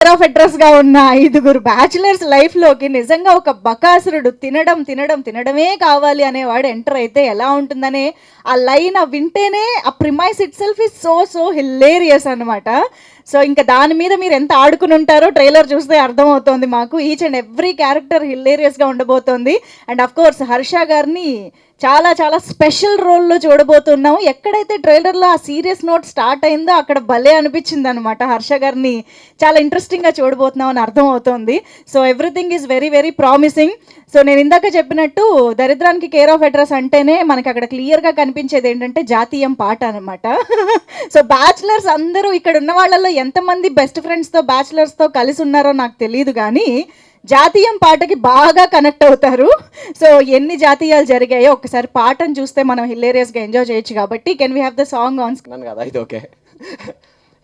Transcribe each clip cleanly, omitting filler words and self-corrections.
Of address గా ఉన్న 5 bachelors life లోకి నిజంగా ఒక బకాసురుడు తినడమే కావాలి అనేవాడు ఎంటర్ అయితే ఎలా ఉంటుందనే ఆ లైన్ వింటేనే ఆ premise it self is so hilarious అనమాట. సో ఇంకా దాని మీద మీరు ఎంత ఆడుకుని ఉంటారో ట్రైలర్ చూస్తే అర్థమవుతోంది మాకు. ఈచ్ అండ్ ఎవ్రీ క్యారెక్టర్ హిల్లేరియస్గా ఉండబోతోంది. అండ్ అఫ్ కోర్స్ హర్ష గారిని చాలా స్పెషల్ రోల్లో చూడబోతున్నాము. ఎక్కడైతే ట్రైలర్లో ఆ సీరియస్ నోట్ స్టార్ట్ అయిందో అక్కడ భలే అనిపించింది అనమాట. హర్ష గారిని చాలా ఇంట్రెస్టింగ్గా చూడబోతున్నాం అని అర్థం అవుతోంది. So everything is very promising. So నేను ఇందాక చెప్పినట్టు దరిద్రానికి కేర్ ఆఫ్ అడ్రస్ అంటేనే మనకి అక్కడ క్లియర్గా కనిపించేది ఏంటంటే జాతీయం పాట అనమాట. సో బ్యాచులర్స్ అందరూ ఇక్కడ ఉన్న వాళ్ళలో ఎంతమంది బెస్ట్ ఫ్రెండ్స్తో బ్యాచులర్స్తో కలిసి ఉన్నారో నాకు తెలియదు, కానీ జాతీయం పాటకి బాగా కనెక్ట్ అవుతారు. సో ఎన్ని జాతీయాలు జరిగాయో ఒకసారి పాటను చూస్తే మనం హిల్లేరియస్గా ఎంజాయ్ చేయొచ్చు. కాబట్టి can we have the song on screen? కదా ఇది ఓకే,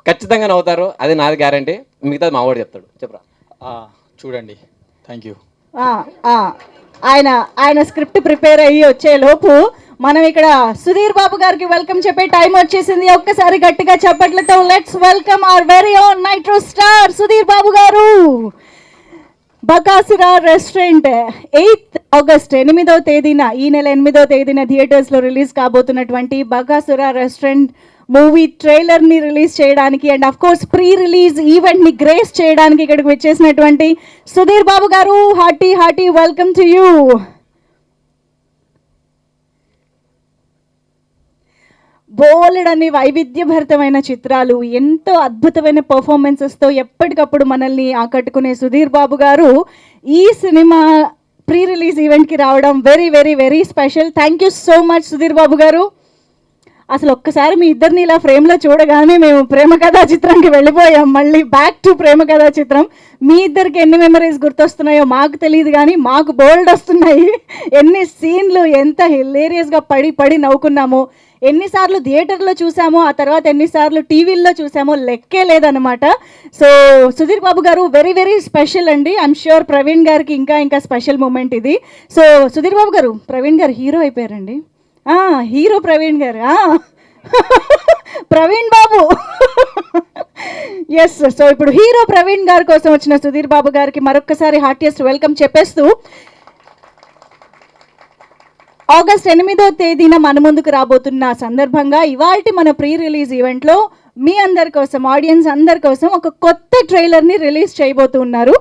ఖచ్చితంగా నవ్వుతారు, అది నాది గ్యారంటీ. మిగతాది మా వాడు చెప్తాడు. చెప్పరా చూడండి. Thank you. ఆయన స్క్రిప్ట్ ప్రిపేర్ అయ్యి వచ్చే లోపు మనం ఇక్కడ సుధీర్ బాబు గారికి వెల్కమ్ చెప్పే టైం వచ్చేసింది. ఒక్కసారి గట్టిగా చప్పట్లతో let's welcome our very own nitro star Sudheer Babu garu. Bakasura restaurant 8th August 8వ తేదీన, ఈ నెల 8వ తేదీన థియేటర్స్లో రిలీజ్ కాబోతున్నటువంటి బకాసురా రెస్టారెంట్ మూవీ ట్రైలర్ని రిలీజ్ చేయడానికి and of course pre release ఈవెంట్ని గ్రేస్ చేయడానికి ఇక్కడికి వచ్చేసినటువంటి సుధీర్ బాబు గారు, హార్టీ వెల్కమ్ టు యూ. బోలెడన్ని వైవిధ్యభరితమైన చిత్రాలు, ఎంతో అద్భుతమైన పర్ఫార్మెన్సెస్తో ఎప్పటికప్పుడు మనల్ని ఆకట్టుకునే సుధీర్ బాబు గారు ఈ సినిమా ప్రీ రిలీజ్ ఈవెంట్కి రావడం very special. Thank you so much Sudheer Babu garu. అసలు ఒక్కసారి మీ ఇద్దరిని ఇలా ఫ్రేమ్లో చూడగానే మేము ప్రేమ కథా చిత్రానికి వెళ్ళిపోయాం. మళ్ళీ బ్యాక్ టు ప్రేమ కథా చిత్రం. మీ ఇద్దరికి ఎన్ని మెమరీస్ గుర్తొస్తున్నాయో మాకు తెలియదు, కానీ మాకు బోల్డ్ వస్తున్నాయి. ఎన్ని సీన్లు ఎంత హిల్లేరియస్గా పడి నవ్వుకున్నాము. ఎన్నిసార్లు థియేటర్లో చూసామో, ఆ తర్వాత ఎన్నిసార్లు టీవీల్లో చూసామో లెక్కే లేదనమాట. సో సుధీర్ బాబు గారు వెరీ స్పెషల్ అండి. ఐఎమ్ ష్యూర్ ప్రవీణ్ గారికి ఇంకా స్పెషల్ మూమెంట్ ఇది. సో సుధీర్ బాబు గారు, ప్రవీణ్ గారు హీరో అయిపోయారండి. హీరో ప్రవీణ్ గారు, ప్రవీణ్ బాబు. ఎస్, సో ఇప్పుడు హీరో ప్రవీణ్ గారి కోసం వచ్చిన సుధీర్ బాబు గారికి మరొక్కసారి హార్టియెస్ట్ వెల్కమ్ చెప్పేస్తూ, ఆగస్ట్ 8వ తేదీన మన ముందుకు రాబోతున్న సందర్భంగా ఇవాల్టి మన ప్రీ రిలీజ్ ఈవెంట్లో మీ అందరి కోసం, ఆడియన్స్ అందరి కోసం ఒక కొత్త ట్రైలర్ని రిలీజ్ చేయబోతున్నారు.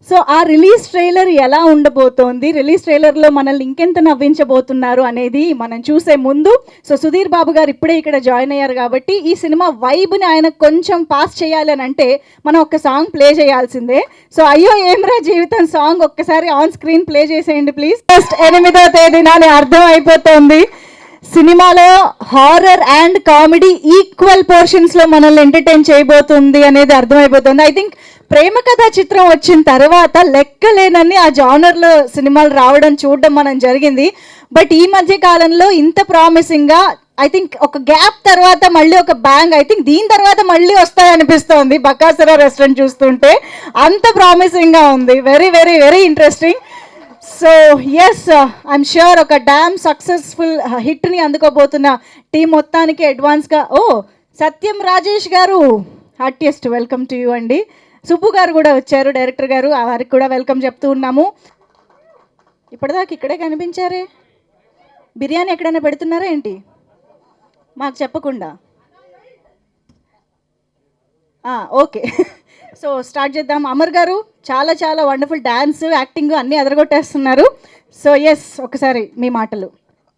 సో ఆ రిలీజ్ ట్రైలర్ ఎలా ఉండబోతోంది, రిలీజ్ ట్రైలర్లో మనల్ని ఇంకెంత నవ్వించబోతున్నారు అనేది మనం చూసే ముందు, సో సుధీర్ బాబు గారు ఇప్పుడే ఇక్కడ జాయిన్ అయ్యారు కాబట్టి ఈ సినిమా వైబ్ని ఆయన కొంచెం పాస్ చేయాలి అని అంటే మనం ఒక సాంగ్ ప్లే చేయాల్సిందే. సో అయ్యో ఏమ్రా జీవితం సాంగ్ ఒక్కసారి ఆన్ స్క్రీన్ ప్లే చేసేయండి ప్లీజ్. ఆగస్ట్ 8వ తేదీన అర్థం అయిపోతుంది. సినిమాలో హారర్ అండ్ కామెడీ ఈక్వల్ పోర్షన్స్లో మనల్ని ఎంటర్టైన్ చేయబోతుంది అనేది అర్థమైపోతుంది. ఐ థింక్ ప్రేమ కథా చిత్రం వచ్చిన తర్వాత లెక్కలేనన్ని ఆ జానర్లో సినిమాలు రావడం చూడడం మనం జరిగింది. బట్ ఈ మధ్య కాలంలో ఇంత ప్రామిసింగ్గా ఐ థింక్ ఒక గ్యాప్ తర్వాత మళ్ళీ ఒక బ్యాంగ్, ఐ థింక్ దీని తర్వాత మళ్ళీ వస్తాయనిపిస్తోంది బకాసురా రెస్టారెంట్ చూస్తుంటే. అంత ప్రామిసింగ్గా ఉంది. Very interesting. So yes, I'm sure ఒక డ్యామ్ సక్సెస్ఫుల్ హిట్ని అందుకోబోతున్న టీం మొత్తానికి అడ్వాన్స్గా సత్యం రాజేష్ గారు, హార్టియెస్ట్ వెల్కమ్ టు యూ అండి. సుబ్బు గారు కూడా వచ్చారు, డైరెక్టర్ గారు, వారికి కూడా వెల్కమ్ చెప్తూ ఉన్నాము. ఇప్పటిదాకా ఇక్కడే కనిపించారే, బిర్యానీ ఎక్కడైనా పెడుతున్నారా ఏంటి మాకు చెప్పకుండా? ఓకే, సో స్టార్ట్ చేద్దాం. అమర్ గారు చాలా వండర్ఫుల్ డ్యాన్స్, యాక్టింగ్ అన్నీ అదరగొట్టేస్తున్నారు. సో ఎస్, ఒకసారి మీ మాటలు.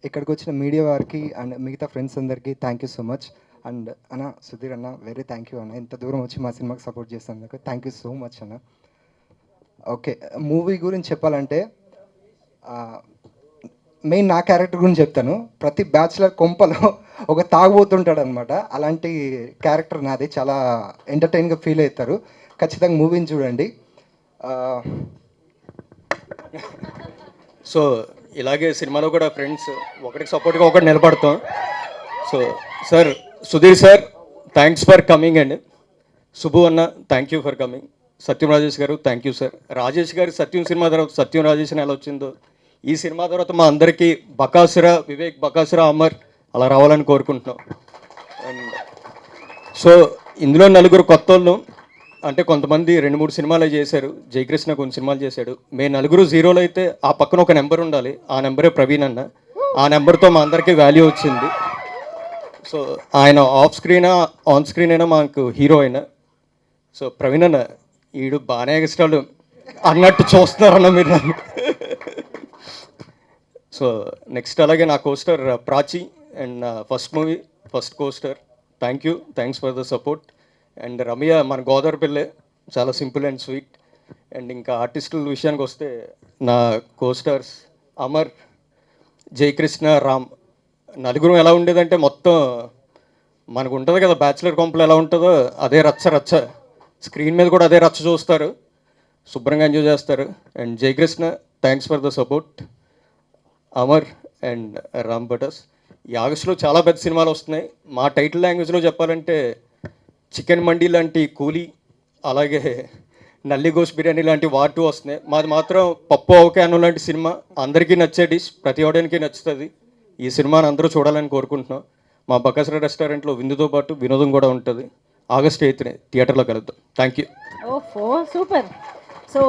ఇక్కడికి వచ్చిన మీడియా వారికి అండ్ మిగతా ఫ్రెండ్స్ అందరికీ thank you so much. And అన్న సుధీర్ అన్న వెరీ థ్యాంక్ యూ అన్న, ఇంత దూరం వచ్చి మా సినిమాకి సపోర్ట్ చేస్తున్నందుకు థ్యాంక్ యూ సో మచ్ అన్న. ఓకే, మూవీ గురించి చెప్పాలంటే మెయిన్ నా క్యారెక్టర్ గురించి చెప్తాను. ప్రతి బ్యాచులర్ కొంపలో ఒక తాగుబోతుంటాడు అనమాట. అలాంటి క్యారెక్టర్ నాది. చాలా ఎంటర్టైన్గా ఫీల్ అవుతారు. ఖచ్చితంగా మూవీని చూడండి. సో ఇలాగే సినిమాలో కూడా ఫ్రెండ్స్ ఒకరికి సపోర్ట్గా ఒకటి నిలబడతాం. So sir, Sudheer sir thanks for coming and Subbu అన్న థ్యాంక్ యూ ఫర్ కమింగ్. సత్యం రాజేష్ గారు థ్యాంక్ యూ సార్. రాజేష్ గారి సత్యం సినిమా తర్వాత సత్యం రాజేష్ అని ఎలా వచ్చిందో, ఈ సినిమా తర్వాత మా అందరికీ బకాసురా వివేక్, బకాసురా అమర్ అలా రావాలని కోరుకుంటున్నాం. అండ్ సో ఇందులో నలుగురు కొత్త వాళ్ళు, అంటే కొంతమంది 2-3 సినిమాలు చేశారు, జయకృష్ణ కొన్ని సినిమాలు చేశాడు. మేము నలుగురు జీరోలు అయితే ఆ పక్కన ఒక నెంబర్ ఉండాలి, ఆ నెంబరే ప్రవీణ్ అన్న. ఆ నెంబర్తో మా అందరికీ వాల్యూ వచ్చింది. సో ఆయన ఆఫ్ స్క్రీన్ ఆన్ స్క్రీన్ అయినా మాకు హీరో అయినా. సో ప్రవీణ్ అన్న ఈడు బాగానే ఎక్స్ట్రాలు అన్నట్టు చూస్తున్నారన్న మీరు నన్ను. సో నెక్స్ట్ అలాగే నా కోస్టర్ ప్రాచి అండ్ నా first movie first coaster. Thanks for the support. And Ramya మన గోదావరి పిల్లే, చాలా సింపుల్ అండ్ స్వీట్. అండ్ ఇంకా ఆర్టిస్టుల విషయానికి వస్తే నా కోస్టార్స్ అమర్, జయకృష్ణ, రామ్. నలుగురు ఎలా ఉండేదంటే మొత్తం మనకు ఉంటుంది కదా బ్యాచిలర్ కొంపలు ఎలా ఉంటుందో అదే రచ్చ రచ్చ. స్క్రీన్ మీద కూడా అదే రచ్చ చూస్తారు, శుభ్రంగా ఎంజాయ్ చేస్తారు. And Jayakrishna thanks for the support. Amar and Ram Patas. ఈ ఆగస్టులో చాలా పెద్ద సినిమాలు వస్తున్నాయి. మా టైటిల్ లాంగ్వేజ్లో చెప్పాలంటే చికెన్ మండి లాంటి కూలీ, అలాగే నల్లి గోష్ బిర్యానీ లాంటి వాటు వస్తున్నాయి. మాది మాత్రం పప్పు అవకాను లాంటి సినిమా, అందరికీ నచ్చే డిష్, ప్రతి ఒక్కడానికి నచ్చుతుంది. ఈ సినిమాని అందరూ చూడాలని కోరుకుంటున్నాం. మా బకాసుర రెస్టారెంట్లో విందుతో పాటు వినోదం కూడా ఉంటుంది. ఆగస్ట్ 8th థియేటర్లో కలుద్దాం. Thank you. ఓహో సూపర్. సో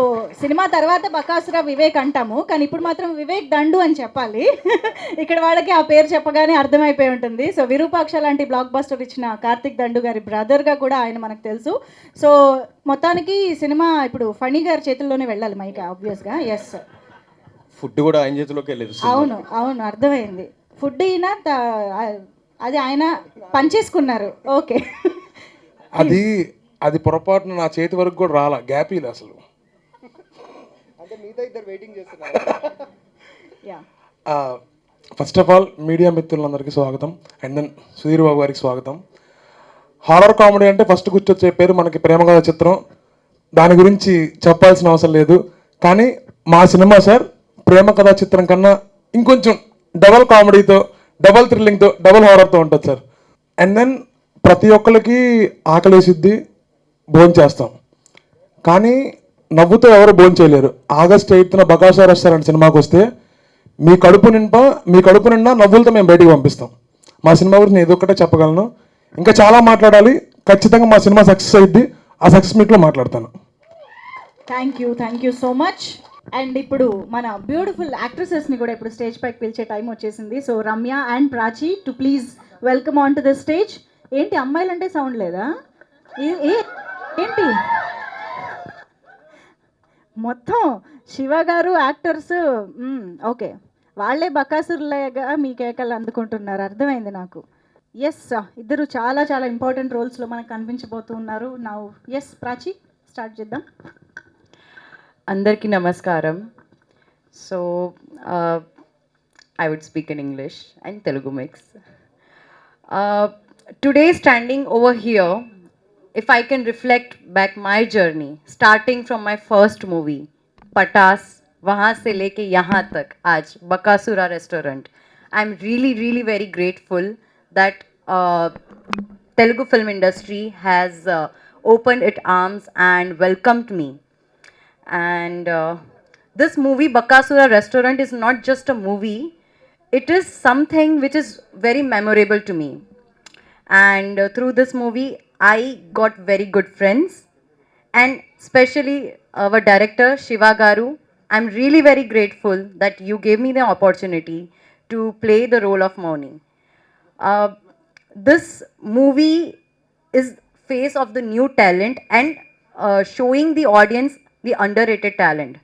సినిమా తర్వాత బకాసుర వివేక్ అంటాము, కానీ ఇప్పుడు మాత్రం వివేక్ దండు అని చెప్పాలి. ఇక్కడ వాళ్ళకి ఆ పేరు చెప్పగానే అర్థమైపోయి ఉంటుంది. సో విరూపాక్ష లాంటి బ్లాక్ బస్టర్ ఇచ్చిన కార్తిక్ దండు గారి బ్రదర్గా కూడా ఆయన మనకు తెలుసు. సో మొత్తానికి సినిమా ఇప్పుడు ఫణి గారి చేతుల్లోనే వెళ్ళాలి మైక్ ఆబ్వియస్గా. ఎస్, ఫుడ్ కూడా ఆయన చేతిలోకి వెళ్ళేది. అవును అవును అర్థమైంది. ఫుడ్ అయినా అది ఆయన పనిచేసుకున్నారు. ఓకే, అది పొరపాటున నా చేతి వరకు కూడా రాలా, గ్యాపీలు అసలు. అంటే మిగతా ఇద్దరు వెయిటింగ్ చేస్తున్నారు. Yeah, first of all media మిత్రులందరికీ స్వాగతం. అండ్ దెన్ సుధీర్ బాబు గారికి స్వాగతం. హారర్ కామెడీ అంటే ఫస్ట్ గుర్తొచ్చే పేరు మనకి ప్రేమకథ చిత్రం. దాని గురించి చెప్పాల్సిన అవసరం లేదు. కానీ మా సినిమా సార్ ప్రేమ కథా చిత్రం కన్నా ఇంకొంచెం డబల్ కామెడీతో, డబల్ థ్రిల్లింగ్తో, డబల్ హారర్తో ఉంటుంది సార్. అండ్ దెన్ ప్రతి ఒక్కరికి ఆకలేసిద్ది, భోజనం చేస్తాం, కానీ నవ్వుతో ఎవరు భోజనం చేయలేరు. ఆగస్ట్ 8th బకాసుర రెస్టారెంట్ సినిమాకి వస్తే మీ కడుపు నిండా నవ్వులతో మేము బయటికి పంపిస్తాం. మా సినిమా గురించి నేను ఇదొక్కటే చెప్పగలను. ఇంకా చాలా మాట్లాడాలి. ఖచ్చితంగా మా సినిమా సక్సెస్ అయ్యిద్ది. ఆ సక్సెస్ మీట్లో మాట్లాడతాను. Thank you so much. And ఇప్పుడు మన బ్యూటిఫుల్ యాక్ట్రెసెస్ని కూడా ఇప్పుడు స్టేజ్ పైకి పిలిచే టైం వచ్చేసింది. So Ramya and Prachi too please welcome on to the stage. ఏంటి అమ్మాయిలంటే సౌండ్ లేదా? ఏంటి మొత్తం శివ గారు యాక్టర్స్, ఓకే, వాళ్ళే బకాసురులేగా మీ కేకలు అందుకుంటున్నారు, అర్థమైంది నాకు. ఎస్, ఇద్దరు చాలా చాలా ఇంపార్టెంట్ రోల్స్లో మనకు కనిపించబోతున్నారు. నా ఎస్ ప్రాచి స్టార్ట్ చేద్దాం. అందరికీ నమస్కారం. So I would speak in English and Telugu mix. Today standing over here, if I can reflect back my journey, starting from my first movie, Patas, वहाँ से लेके यहाँ तक आज बकासुरा restaurant, I'm really very grateful that Telugu film industry has opened its arms and welcomed me. And this movie Bakasura Restaurant is not just a movie, it is something which is very memorable to me. And through this movie I got very good friends, and especially our director Shiva Garu. I'm really very grateful that you gave me the opportunity to play the role of Moni. This movie is face of the new talent and showing the audience the underrated talent.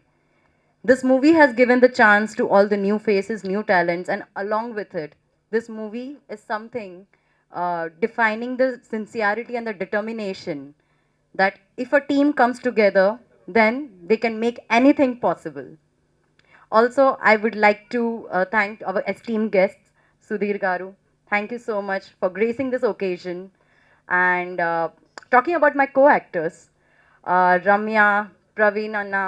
This movie has given the chance to all the new faces, new talents, and along with it, this movie is something defining the sincerity and the determination that if a team comes together, then they can make anything possible. Also, I would like to thank our esteemed guests, Sudhir Garu. Thank you so much for gracing this occasion. And talking about my co-actors, Ramya, Praveen Anna,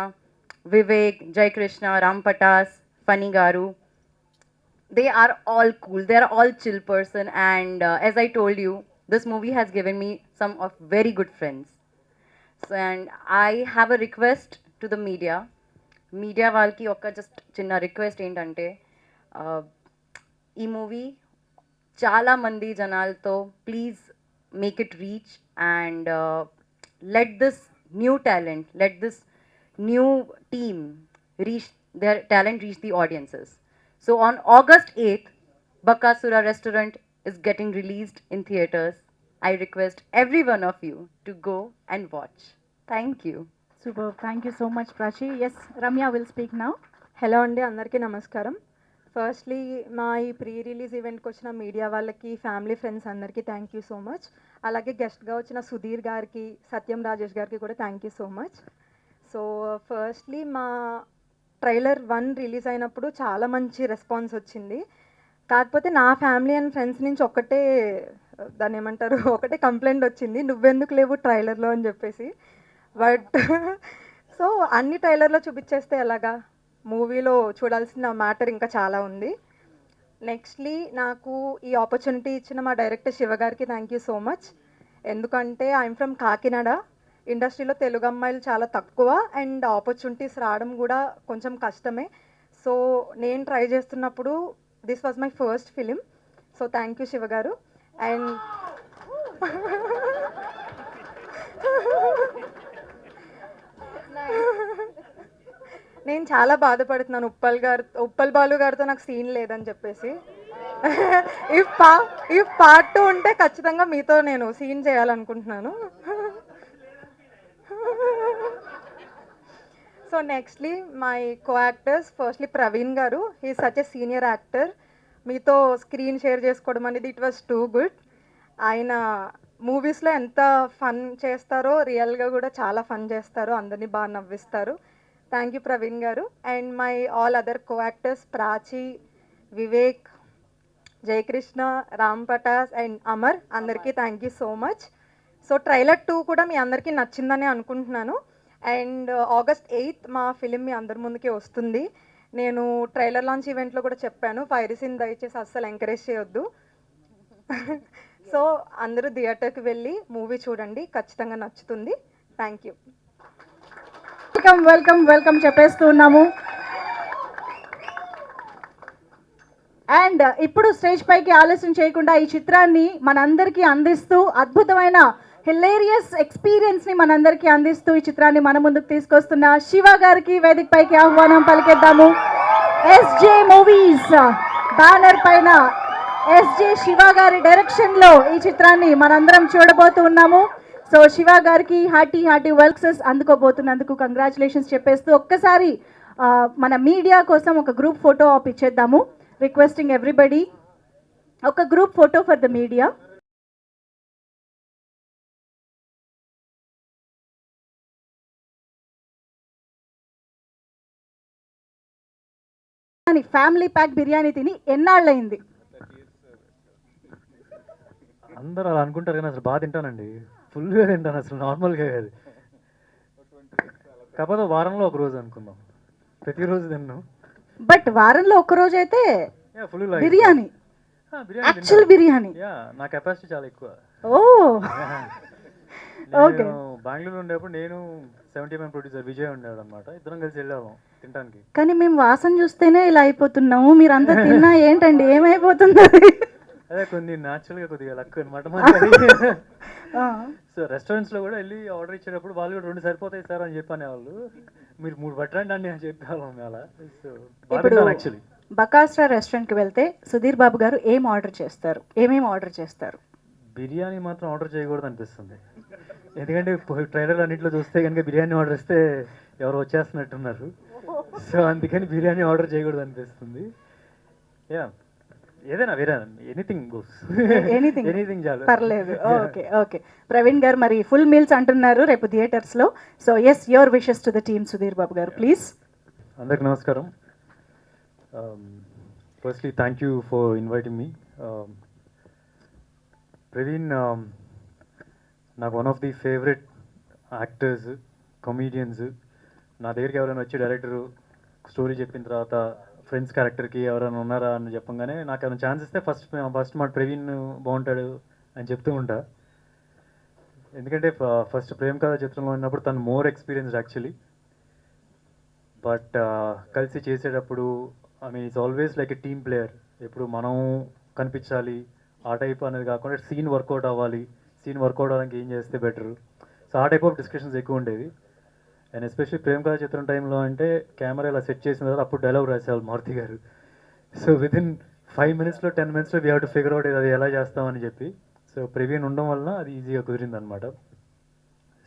Vivek, Jai Krishna, Ram Patas, Fani Garu, they are all cool. They are all chill person. And as I told you, this movie has given me some of very good friends. So, and I have a request to the media. Media వాళ్ళకి ఒక just చిన్న request ఏంటంటే, ఈ movie చాలా మంది జనాలతో please make it reach and let this new talent. Let this new team reach their talent, reach the audiences. So on August 8th, Bakasura Restaurant is getting released in theaters. I request every one of you to go and watch. Thank you. Super, thank you so much Prachi. Yes, Ramya will speak now. Hello అండి, అందరికీ నమస్కారం. Firstly మా ఈ pre release ఈవెంట్కి వచ్చిన media వాళ్ళకి, family friends అందరికీ thank you so much. అలాగే గెస్ట్గా వచ్చిన సుధీర్ గారికి, సత్యం రాజేష్ గారికి కూడా thank you so much. So firstly మా ట్రైలర్ 1 రిలీజ్ అయినప్పుడు చాలా మంచి రెస్పాన్స్ వచ్చింది. కాకపోతే నా ఫ్యామిలీ అండ్ ఫ్రెండ్స్ నుంచి దాన్ని ఏమంటారు, ఒకటే కంప్లైంట్ వచ్చింది, నువ్వెందుకు లేవు ట్రైలర్లో అని చెప్పేసి. బట్ సో అన్ని ట్రైలర్లో చూపించేస్తే ఎలాగా, మూవీలో చూడాల్సిన మ్యాటర్ ఇంకా చాలా ఉంది. నెక్స్ట్లీ నాకు ఈ ఆపర్చునిటీ ఇచ్చిన మా డైరెక్టర్ శివ గారికి థ్యాంక్ యూ సో మచ్. ఎందుకంటే ఐఎమ్ ఫ్రమ్ కాకినాడ. ఇండస్ట్రీలో తెలుగు అమ్మాయిలు చాలా తక్కువ అండ్ ఆపర్చునిటీస్ రావడం కూడా కొంచెం కష్టమే. సో నేను ట్రై చేస్తున్నప్పుడు this was my first film. So thank you Shiva గారు. అండ్ నేను చాలా బాధపడుతున్నాను, ఉప్పల్ బాలు గారితో నాకు సీన్ లేదని చెప్పేసి. ఇఫ్ పార్ట్ 2 ఉంటే ఖచ్చితంగా మీతో నేను సీన్ చేయాలనుకుంటున్నాను. So nextly my co actors, firstly Praveen garu, he such a senior actor. మీతో స్క్రీన్ షేర్ చేసుకోవడం అనేది ఇట్ వాస్ టూ గుడ్. ఆయన మూవీస్లో ఎంత ఫన్ చేస్తారో, రియల్గా కూడా చాలా ఫన్ చేస్తారో, అందరినీ బాగా నవ్విస్తారు. Thank you Praveen garu. And my all other co actors Prachi, Vivek, Jayakrishna, Ram Patas and Amar, అందరికీ thank you so much. So trailer 2 కూడా మీ అందరికీ నచ్చిందని అనుకుంటున్నాను. అండ్ August 8th మా ఫిలిం మీ అందరి ముందుకి వస్తుంది. నేను ట్రైలర్ లాంచ్ ఈవెంట్లో కూడా చెప్పాను, పైరసీని దయచేసి అస్సలు ఎంకరేజ్ చేయొద్దు. సో అందరూ థియేటర్కి వెళ్ళి మూవీ చూడండి, ఖచ్చితంగా నచ్చుతుంది. Thank you. Welcome welcome welcome చెప్పేస్తూ ఉన్నాము. అండ్ ఇప్పుడు స్టేజ్ పైకి ఆలస్యం చేయకుండా ఈ చిత్రాన్ని మనందరికీ అందిస్తూ, అద్భుతమైన హిలేరియస్ ఎక్స్పీరియన్స్ని మనందరికీ అందిస్తూ ఈ చిత్రాన్ని మన ముందుకు తీసుకొస్తున్న శివ గారికి వేదిక పైకి ఆహ్వానం పలికేద్దాము. ఎస్జే మూవీస్ బ్యానర్ పైన ఎస్జే శివ గారి డైరెక్షన్లో ఈ చిత్రాన్ని మనందరం చూడబోతూ ఉన్నాము. సో శివ గారికి హార్టీ వెల్కమ్స్ అందుకోబోతున్నందుకు కంగ్రాచులేషన్స్ చెప్పేస్తూ ఒక్కసారి మన మీడియా కోసం ఒక గ్రూప్ ఫోటో ఆప్ ఇచ్చేద్దాము. రిక్వెస్టింగ్ ఎవ్రీబడి, ఒక group photo for the media. Family pack biryani తిని ఎన్నాళ్ళయింది? అందరూ అలా అనుకుంటారు కానీ అసలు బాగా తింటానండి, ఫుల్గా తింటాను, అసలు నార్మల్గా కాదు. కాకపోతే వారంలో ఒక రోజు అనుకుందాం, ప్రతిరోజు తిన్నాను. బట్ వారంలో ఒక రోజు అయితే ఫుల్ బిర్యానీ, యాక్చువల్ బిర్యానీ. నా కెపాసిటీ చాలా ఎక్కువ. ఓ ఓకే. బెంగళూరు ఉండేప్పుడు నేను 70mm ప్రొడ్యూసర్ విజయ్ ఉండేవాడు అనమాట, ఇద్దరం కలిసి వెళ్ళాము తినడానికి. కానీ మేము వాసన చూస్తేనే ఇలా అయిపోతున్నాము, మీరంతా తిన్నా ఏంటండి, ఏమైపోతుంది? అదే కొన్ని న్యాచురల్గా కొద్దిగా లక్ అనమాట. సో రెస్టారెంట్స్లో కూడా వెళ్ళి ఆర్డర్ ఇచ్చేటప్పుడు వాళ్ళు కూడా 2 సరిపోతాయి సార్ అని చెప్పి అనేవాళ్ళు, మీరు 3 పట్టండి అని చెప్పేవాళ్ళం అలా. సో ఇప్పుడు యాక్చువల్లీ బకాస్ట్రా రెస్టారెంట్కి వెళ్తే సుధీర్ బాబు గారు ఏమేమి ఆర్డర్ చేస్తారు? బిర్యానీ మాత్రం ఆర్డర్ చేయకూడదు అనిపిస్తుంది, ఎందుకంటే ట్రైలర్ అన్నింటిలో చూస్తే కనుక బిర్యానీ ఆర్డర్ ఇస్తే ఎవరు వచ్చేస్తున్నట్టున్నారు. సో అందుకని బిర్యానీ ఆర్డర్ చేయకూడదు అనిపిస్తుంది. ఏదైనా వేరే ఎనీథింగ్ గోస్, ఎనీథింగ్ చాలు, పర్లేదు. Okay okay. ప్రవీణ్ గారు మరి ఫుల్ మీల్స్ అంటున్నారు రేపు థియేటర్స్లో. So yes, your wishes to the team Sudheer Babu garu please. అందరికి నమస్కారం. Firstly thank you for inviting me. Praveen నాకు one of the favourite actors, comedians. నా దగ్గరికి ఎవరైనా వచ్చి డైరెక్టరు స్టోరీ చెప్పిన తర్వాత ఫ్రెండ్స్ క్యారెక్టర్కి ఎవరైనా ఉన్నారా అని చెప్పగానే నాకు ఏమైనా ఛాన్స్ ఇస్తే ఫస్ట్ మా ప్రవీణ్ బాగుంటాడు అని చెప్తూ ఉంటా. ఎందుకంటే ఫస్ట్ ప్రేమ కథ చిత్రంలో ఉన్నప్పుడు తను మోర్ ఎక్స్పీరియన్స్డ్ యాక్చువల్లీ. బట్ కలిసి చేసేటప్పుడు it's always like a team player. ఎప్పుడు మనం కనిపించాలి ఆ టైప్ అనేది కాకుండా సీన్ వర్కౌట్ అవ్వాలి, సీన్ వర్కౌట్ అవ్వడానికి ఏం చేస్తే బెటరు. సో ఆ టైప్ ఆఫ్ డిస్కషన్స్ ఎక్కువ ఉండేవి. అండ్ ఎస్పెషల్లీ ప్రేమ కథా చిత్రం టైంలో అంటే కెమెరా ఇలా సెట్ చేసిన తర్వాత అప్పుడు డైలాగ్ రాసేవాళ్ళు మారుతి గారు. సో వితిన్ 5 minutesలో 10 minutesలో we have to figure out అది ఎలా చేస్తామని చెప్పి. సో ప్రవీణ్ ఉండడం వల్ల అది ఈజీగా కుదిరింది అనమాట.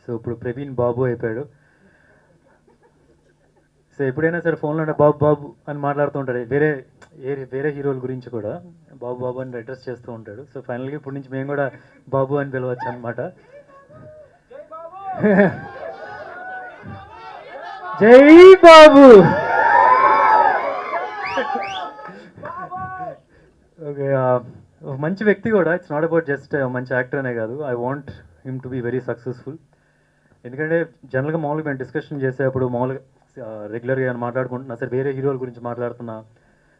సో ఇప్పుడు ప్రవీణ్ బాబు అయిపోయాడు. సో ఎప్పుడైనా సరే ఫోన్లో బాబు బాబు అని మాట్లాడుతూ ఉంటాడు. వేరే హీరోల గురించి కూడా బాబు బాబు అని అడ్రస్ చేస్తూ ఉంటాడు. సో ఫైనల్గా ఇప్పటి నుంచి మేము కూడా బాబు అని పిలవచ్చు అనమాట. జై బాబు. ఓకే, మంచి వ్యక్తి కూడా. ఇట్స్ నాట్ అబౌట్ జస్ట్ మంచి యాక్టర్ అనే కాదు, I want him to be very successful. ఎందుకంటే జనరల్గా మామూలుగా మేము డిస్కషన్ చేసేటప్పుడు మామూలుగా రెగ్యులర్గా మాట్లాడుకుంటున్నా సరే వేరే హీరోల గురించి మాట్లాడుతున్నా,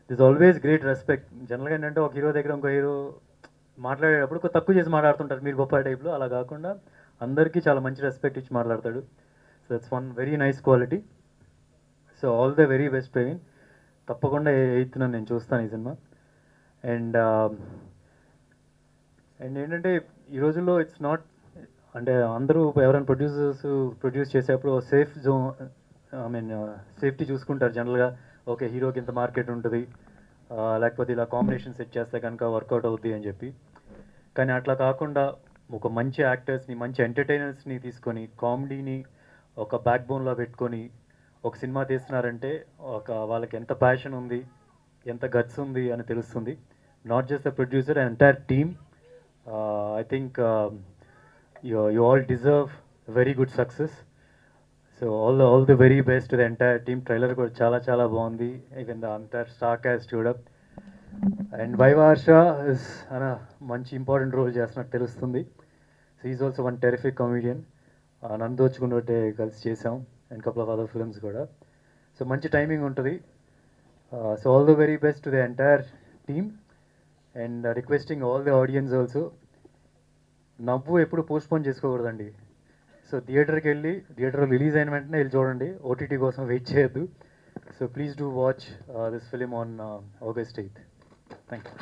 దిస్ ఆల్వేస్ గ్రేట్ రెస్పెక్ట్. జనరల్గా ఏంటంటే ఒక హీరో దగ్గర ఇంకో హీరో మాట్లాడేటప్పుడు కొంచెం తక్కువ చేసి మాట్లాడుతుంటారు మీరు గొప్ప టైప్లో. అలా కాకుండా అందరికీ చాలా మంచి రెస్పెక్ట్ ఇచ్చి మాట్లాడతాడు. So that's one very nice quality. So all the very best Praveen. తప్పకుండా 8th నేను చూస్తాను ఈ సినిమా. అండ్ ఏంటంటే ఈ రోజుల్లో ఇట్స్ నాట్ అంటే అందరూ ఎవరైనా ప్రొడ్యూస్ చేసేటప్పుడు సేఫ్ జోన్ సేఫ్టీ చూసుకుంటారు జనరల్గా. ఓకే, హీరోకి ఇంత మార్కెట్ ఉంటుంది, లేకపోతే ఇలా కాంబినేషన్ సెట్ చేస్తే కనుక వర్కౌట్ అవుద్ది అని చెప్పి. కానీ అట్లా కాకుండా ఒక మంచి యాక్టర్స్ని మంచి ఎంటర్టైనర్స్ని తీసుకొని కామెడీని ఒక బ్యాక్ బోన్లో పెట్టుకొని ఒక సినిమా తీస్తున్నారంటే వాళ్ళకి ఎంత ప్యాషన్ ఉంది, ఎంత గట్స్ ఉంది అని తెలుస్తుంది. Not just the producer, entire team. I think you all deserve very good success. So all the very best to the entire team. Trailer కూడా చాలా బాగుంది. Even the entire star cast కూడా. And Vaiva Harsha is మంచి important role చేస్తున్నట్టు తెలుస్తుంది. So is also one terrific comedian. నందోచుకుంటే కలిసి చేసాం and couple of other films కూడా. సో మంచి టైమింగ్ ఉంటుంది. So all the very best to the entire team. And requesting all the audience also, నవ్వు ఎప్పుడు పోస్ట్పోన్ చేసుకోకూడదండి. సో థియేటర్లో రిలీజ్ అయిన వెంటనే వెళ్ళి చూడండి, ఓటీటీ కోసం వెయిట్ చేయొద్దు. So please do watch this film on August 8th. Thank you.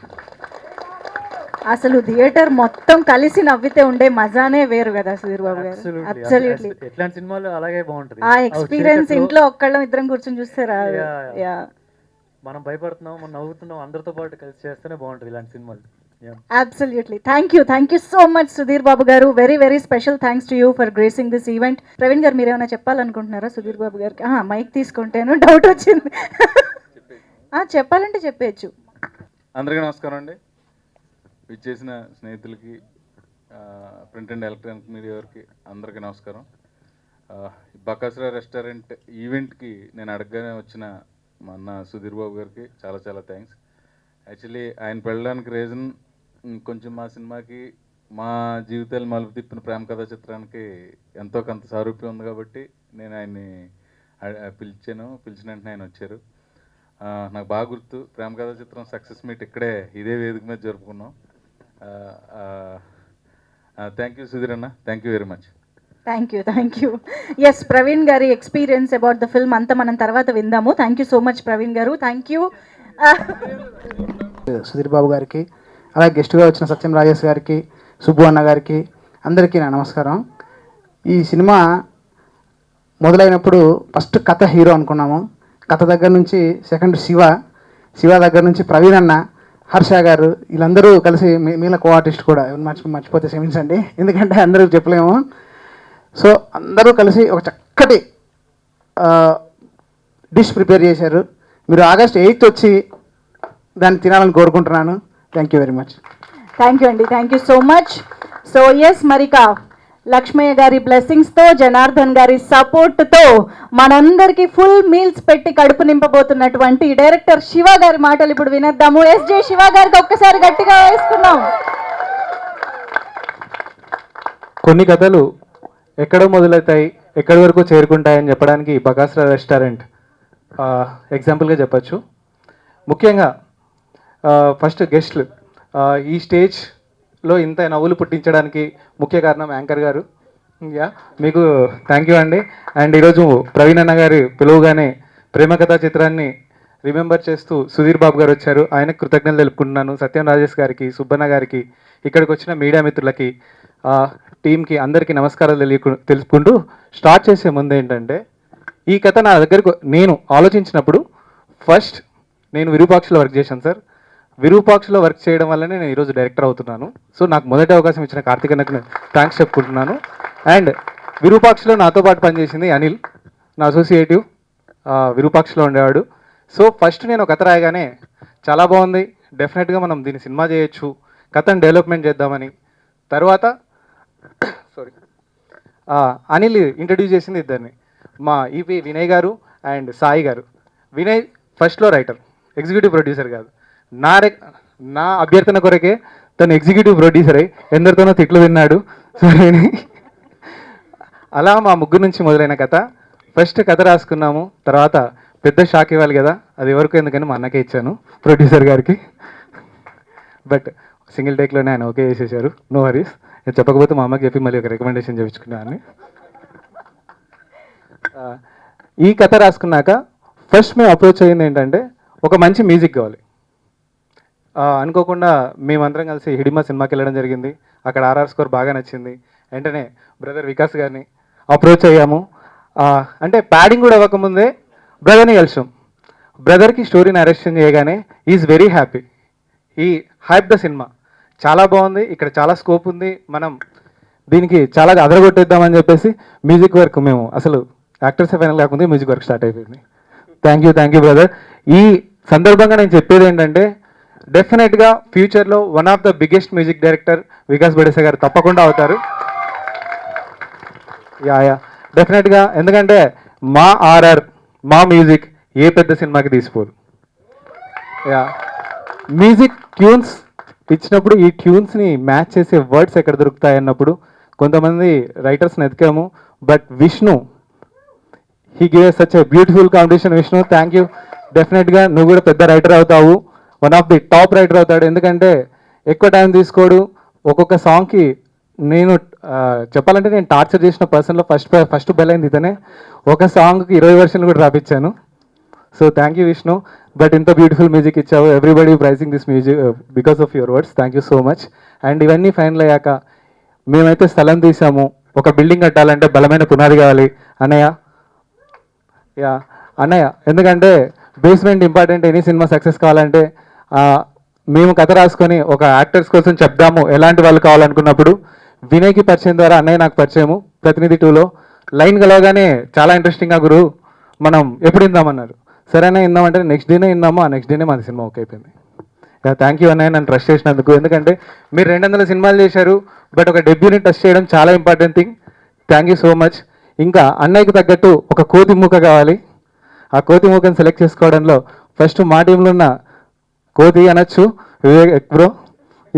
అసలు థియేటర్ మొత్తం కలిసి నవ్వితే ఉండే మజానే వేరు కదా సుధీర్ బాబు గారు. అబ్సల్యూట్లీ. ఎట్లాంటి సినిమాలు అలాగే బాగుంటుంది. ఆ ఎక్స్పీరియన్స్ ఇంట్లో ఒక్కళ్ళం ఇద్దరం కూర్చొని చూస్తారా? మనం భయపడుతున్నాం, మనం నవ్వుతున్నాం, అందరితో పాటు కలిసి చేస్తేనే బాగుంటుంది ఇలాంటి సినిమాలు. Absolutely. Thank you so much Sudhir Babu garu. Very special thanks to you for gracing this event. Praveen garu meer emana cheppalanukuntunnara Sudhir Babu gariki? Mic తీసుకుంటేను డౌట్ వచ్చింది. చెప్పాలంటే చెప్పేయచ్చు. అందరికీ నమస్కారం అండి. విచ్చేసిన స్నేహితులకి, ప్రింట్ అండ్ ఎలక్ట్రానిక్ మీడియా వారికి అందరికీ నమస్కారం. బకాసురా రెస్టారెంట్ ఈవెంట్కి నేను అడగగానే వచ్చిన మా అన్న సుధీర్ బాబు గారికి చాలా థ్యాంక్స్. యాక్చువల్లీ ఆయన వెళ్ళడానికి రీజన్ కొంచెం మా సినిమాకి మా జీవితాలు మలుపు తిప్పిన ప్రేమ కథా చిత్రానికి ఎంతో కొంత సారూప్యం ఉంది కాబట్టి నేను ఆయన్ని పిలిచిన వెంటనే ఆయన వచ్చారు. నాకు బాగా గుర్తు, ప్రేమ కథా చిత్రం సక్సెస్ మీట్ ఇక్కడే ఇదే వేదిక మీద జరుపుకున్నాం. థ్యాంక్ యూ సుధీర్ అన్న, thank you very much. Thank you. Yes, Praveen గారి ఎక్స్పీరియన్స్ అబౌట్ ద ఫిల్మ్ అంతా మనం తర్వాత విందాము. Thank you so much Praveen garu. Thank you Sudheer Babu గారికి, అలాగే గెస్ట్గా వచ్చిన సత్యం రాజేష్ గారికి, సుబ్బు అన్న గారికి, అందరికీ నా నమస్కారం. ఈ సినిమా మొదలైనప్పుడు ఫస్ట్ కథ హీరో అనుకున్నాము. కథ దగ్గర నుంచి సెకండ్ శివ దగ్గర నుంచి ప్రవీణ్ అన్న, హర్ష గారు, వీళ్ళందరూ కలిసి మీల కో ఆర్టిస్ట్ కూడా మర్చిపోతే క్షమించండి, ఎందుకంటే అందరూ చెప్పలేము. సో అందరూ కలిసి ఒక చక్కటి డిష్ ప్రిపేర్ చేశారు. మీరు August 8th వచ్చి దాన్ని తినాలని కోరుకుంటున్నాను. Thank you very much. Thank you so much. So yes, మరికా లక్ష్మయ్య గారి బ్లెస్సింగ్స్తో, జనార్దన్ గారి సపోర్ట్తో మనందరికీ ఫుల్ మీల్స్ పెట్టి కడుపు నింపబోతున్నటువంటి డైరెక్టర్ శివ గారి మాటలు ఇప్పుడు వినేద్దాము. ఎస్జే శివ గారికి ఒక్కసారి గట్టిగా వేసుకున్నాం. కొన్ని కథలు ఎక్కడ మొదలవుతాయి, ఎక్కడి వరకు చేరుకుంటాయని చెప్పడానికి బకాసురా రెస్టారెంట్ ఎగ్జాంపుల్గా చెప్పచ్చు. ముఖ్యంగా ఫస్ట్ గెస్ట్లు, ఈ స్టేజ్లో ఇంత నవ్వులు పుట్టించడానికి ముఖ్య కారణం యాంకర్ గారు. మీకు థ్యాంక్ యూ అండి. అండ్ ఈరోజు ప్రవీణ్ అన్న గారు పిలువగానే ప్రేమ కథా చిత్రాన్ని రిమెంబర్ చేస్తూ సుధీర్ బాబు గారు వచ్చారు. ఆయనకు కృతజ్ఞతలు తెలుపుకుంటున్నాను. సత్యం రాజేష్ గారికి, సుబ్బన్న గారికి, ఇక్కడికి వచ్చిన మీడియా మిత్రులకి టీంకి అందరికీ నమస్కారాలు తెలుపుకుంటూ స్టార్ట్ చేసే ముందు ఏంటంటే, ఈ కథ నా దగ్గరకు నేను ఆలోచించినప్పుడు ఫస్ట్ నేను విరూపాక్షలో వర్క్ చేశాను సార్. విరూపాక్షలో వర్క్ చేయడం వల్లనే నేను ఈరోజు డైరెక్టర్ అవుతున్నాను. సో నాకు మొదటి అవకాశం ఇచ్చిన కార్తీక్ అన్నకు నేను థ్యాంక్స్ చెప్పుకుంటున్నాను. అండ్ విరూపాక్షలో నాతో పాటు పనిచేసింది అనిల్, నా అసోసియేటివ్ విరూపాక్షలో ఉండేవాడు. సో ఫస్ట్ నేను కథ రాయగానే చాలా బాగుంది, డెఫినెట్గా మనం దీన్ని సినిమా చేయొచ్చు, కథను డెవలప్మెంట్ చేద్దామని. తర్వాత అనిల్ ఇంట్రడ్యూస్ చేసింది ఇద్దరిని, మా ఈపీ వినయ్ గారు అండ్ సాయి గారు. వినయ్ ఫస్ట్లో రైటర్, ఎగ్జిక్యూటివ్ ప్రొడ్యూసర్ కాదు. నా అభ్యర్థన కొరకే తను ఎగ్జిక్యూటివ్ ప్రొడ్యూసర్ అయి ఎందరితోనో తిట్లు తిన్నాడు. సో అలా మా ముగ్గురు నుంచి మొదలైన కథ. ఫస్ట్ కథ రాసుకున్నాము, తర్వాత పెద్ద షాక్ ఇవ్వాలి కదా, అది ఎవరికి ఎందుకని మా అన్నకే ఇచ్చాను, ప్రొడ్యూసర్ గారికి. బట్ సింగిల్ టేక్లోనే ఆయన ఓకే చేసేసారు, నో వరీస్. నేను చెప్పకపోతే మా అమ్మకి చెప్పి మళ్ళీ ఒక రికమెండేషన్ చేయించుకున్నాను. ఈ కథ రాసుకున్నాక ఫస్ట్ మేము అప్రోచ్ అయ్యింది ఏంటంటే, ఒక మంచి మ్యూజిక్ కావాలి. అనుకోకుండా మేమందరం కలిసి హిడిమా సినిమాకి వెళ్ళడం జరిగింది. అక్కడ ఆర్ఆర్ స్కోర్ బాగా నచ్చింది. వెంటనే బ్రదర్ వికాస్ గారిని అప్రోచ్ అయ్యాము. అంటే ప్యాడింగ్ కూడా అవ్వకముందే బ్రదర్ని కలిసాం. బ్రదర్కి స్టోరీ నరేషన్ చేయగానే ఈజ్ వెరీ హ్యాపీ. ఈ హైప్ ద సినిమా చాలా బాగుంది, ఇక్కడ చాలా స్కోప్ ఉంది, మనం దీనికి చాలా అదరగొట్టేద్దామని చెప్పేసి మ్యూజిక్ వర్క్ మేము అసలు యాక్టర్స్ ఫైనల్ కాకుండా మ్యూజిక్ వర్క్ స్టార్ట్ అయిపోయింది. Thank you brother. ఈ సందర్భంగా నేను చెప్పేది ఏంటంటే, డెఫినెట్గా ఫ్యూచర్లో one of the biggest music director Vikas Badesa గారు తప్పకుండా అవుతారు. యా డెఫినెట్గా. ఎందుకంటే మా ఆర్ఆర్, మా మ్యూజిక్ ఏ పెద్ద సినిమాకి తీసిపోదు. యా మ్యూజిక్ ట్యూన్స్ ఇచ్చినప్పుడు ఈ ట్యూన్స్ని మ్యాచ్ చేసే వర్డ్స్ ఎక్కడ దొరుకుతాయి అన్నప్పుడు కొంతమంది రైటర్స్ని ఎతికాము. But Vishnu, he give such a beautiful competition. Vishnu, thank you. డెఫినెట్గా నువ్వు కూడా పెద్ద రైటర్ అవుతావు, one of the top writer అవుతాడు. ఎందుకంటే ఎక్కువ టైం తీసుకోడు. ఒక్కొక్క సాంగ్కి నేను చెప్పాలంటే నేను టార్చర్ చేసిన పర్సన్లో ఫస్ట్ బెల్ అయింది ఇతనే. ఒక సాంగ్కి 20 వర్షన్లు కూడా రాపిచ్చాను. So thank you Vishnu. But ఇంత బ్యూటిఫుల్ మ్యూజిక్ ఇచ్చావు. Everybody praising this music because of your words. Thank you so much. And ఇవన్నీ ఫైనల్ అయ్యాక మేమైతే స్థలం తీసాము. ఒక బిల్డింగ్ కట్టాలంటే బలమైన పునాది కావాలి అన్నయ్య. యా అన్నయ్య, ఎందుకంటే basement important. Any cinema success కావాలంటే మేము కథ రాసుకొని ఒక యాక్టర్స్ కోసం చెప్దాము ఎలాంటి వాళ్ళు కావాలనుకున్నప్పుడు వినయ్కి పరిచయం ద్వారా అన్నయ్య నాకు పరిచయము. ప్రతినిధి 2లో లైన్ కలవగానే చాలా ఇంట్రెస్టింగ్గా గురు మనం ఎప్పుడు ఇందామన్నారు. సరేనా ఇందామంటే నెక్స్ట్ డేనే ఇందాము. ఆ నెక్స్ట్ డేనే మాది సినిమా ఓకే అయిపోయింది. థ్యాంక్ యూ అన్నయ్య నన్ను ట్రస్ట్ చేసినందుకు. ఎందుకంటే మీరు 200 సినిమాలు చేశారు, బట్ ఒక డెబ్యూని ట్రస్ట్ చేయడం చాలా important thing. Thank you so much. ఇంకా అన్నయ్యకి తగ్గట్టు ఒక కోతి మూక కావాలి. ఆ కోతి మూకను సెలెక్ట్ చేసుకోవడంలో ఫస్ట్ మా టీంలో ఉన్న కోతి అనొచ్చు Vivek bro.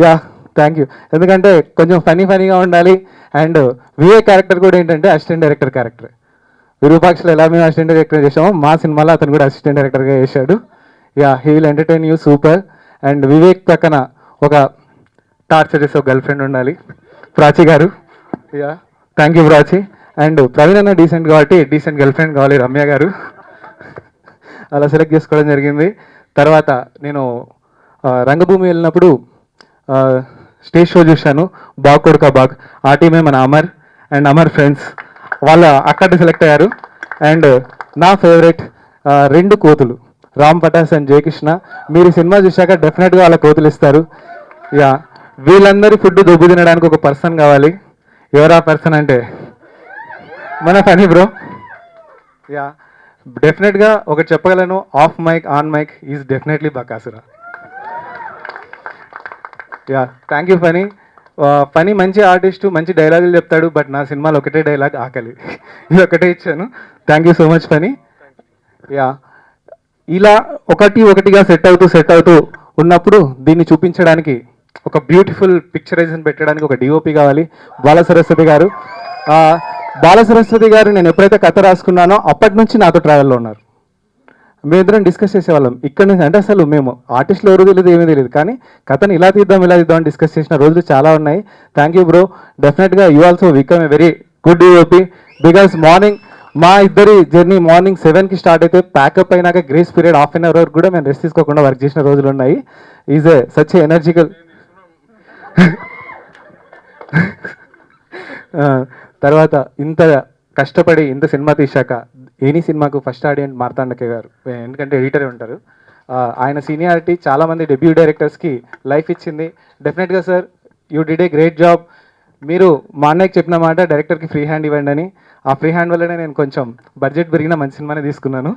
Yeah thank you. ఎందుకంటే కొంచెం ఫనీగా ఉండాలి. అండ్ వివేక్ క్యారెక్టర్ కూడా ఏంటంటే అసిస్టెంట్ డైరెక్టర్ క్యారెక్టర్. విరూపాక్షలో ఎలా మేము అసిస్టెంట్ డైరెక్టర్ చేసామో మా సినిమాలో అతను కూడా అసిస్టెంట్ డైరెక్టర్గా చేశాడు. Yeah he will entertain you super. And Vivek పక్కన ఒక టార్చర్ చేసే ఒక గర్ల్ ఫ్రెండ్ ఉండాలి, Prachi garu. Yeah thank you Prachi. And Praveen అన్న డీసెంట్ కాబట్టి డీసెంట్ గర్ల్ ఫ్రెండ్ కావాలి, రమ్య గారు. అలా సెలెక్ట్ చేసుకోవడం జరిగింది. తర్వాత నేను రంగభూమి వెళ్ళినప్పుడు స్టేజ్ షో చూశాను, బాగ్ కొడుకా బాగ్. ఆ టీమే మన అమర్ అండ్ అమర్ ఫ్రెండ్స్ వాళ్ళ అక్కడ సెలెక్ట్ అయ్యారు. అండ్ నా ఫేవరెట్ 2 కోతులు, రామ్ పటాస్ అండ్ జయకృష్ణ. మీరు సినిమా చూశాక డెఫినెట్గా వాళ్ళ కోతులు ఇస్తారు. యా వీళ్ళందరి ఫుడ్ దొబ్బు తినడానికి ఒక పర్సన్ కావాలి. ఎవరా పర్సన్ అంటే మన ఫనీ బ్రో. యా డెఫినెట్గా ఒకటి చెప్పగలను, off mic on mic is definitely Bakasura. Yeah thank you Phani. Phani మంచి ఆర్టిస్టు, మంచి డైలాగులు చెప్తాడు. బట్ నా సినిమాలో ఒకటే డైలాగ్, ఆకలి. ఇది ఒకటే ఇచ్చాను. Thank you so much Phani. Yeah ఇలా ఒకటిగా సెట్ అవుతూ ఉన్నప్పుడు దీన్ని చూపించడానికి ఒక బ్యూటిఫుల్ పిక్చరైజేషన్ పెట్టడానికి ఒక డిఓపి కావాలి, బాలసరస్వతి గారు. బాలసరస్వతి గారు నేను ఎప్పుడైతే కథ రాసుకున్నానో అప్పటి నుంచి నాతో ట్రావెల్లో ఉన్నారు. మేమిద్దరం డిస్కస్ చేసేవాళ్ళం ఇక్కడ నుంచి. అంటే అసలు మేము ఆర్టిస్టులు ఎవరు తెలియదు, ఏమీ తెలియదు, కానీ కథను ఇలా తీద్దాం అని డిస్కస్ చేసిన రోజులు చాలా ఉన్నాయి. Thank you bro. డెఫినెట్గా you also become a very good DOP. Because morning మా ఇద్దరి జర్నీ మార్నింగ్ 7కి స్టార్ట్ అయితే ప్యాకప్ అయినాక గ్రేస్ పీరియడ్ ½ అన్ అవర్ వరకు కూడా మేము రెస్ట్ తీసుకోకుండా వర్క్ చేసిన రోజులు ఉన్నాయి. ఈజ్ ఏ సచ్ ఎనర్జికల్ తర్వాత ఇంత కష్టపడి ఇంత సినిమా తీశాక ఎనీ సినిమాకు ఫస్ట్ ఆడియన్స్ మార్తాండకే గారు, ఎందుకంటే ఎడిటరే ఉంటారు. ఆయన సీనియారిటీ చాలామంది డెబ్యూ డైరెక్టర్స్కి లైఫ్ ఇచ్చింది. డెఫినెట్గా sir, you did a great job. మీరు మా అన్నయ్యకి చెప్పిన మాట డైరెక్టర్కి ఫ్రీ హ్యాండ్ ఇవ్వండి అని. ఆ ఫ్రీ హ్యాండ్ వల్లనే నేను కొంచెం బడ్జెట్ పెరిగిన మంచి సినిమానే తీసుకున్నాను.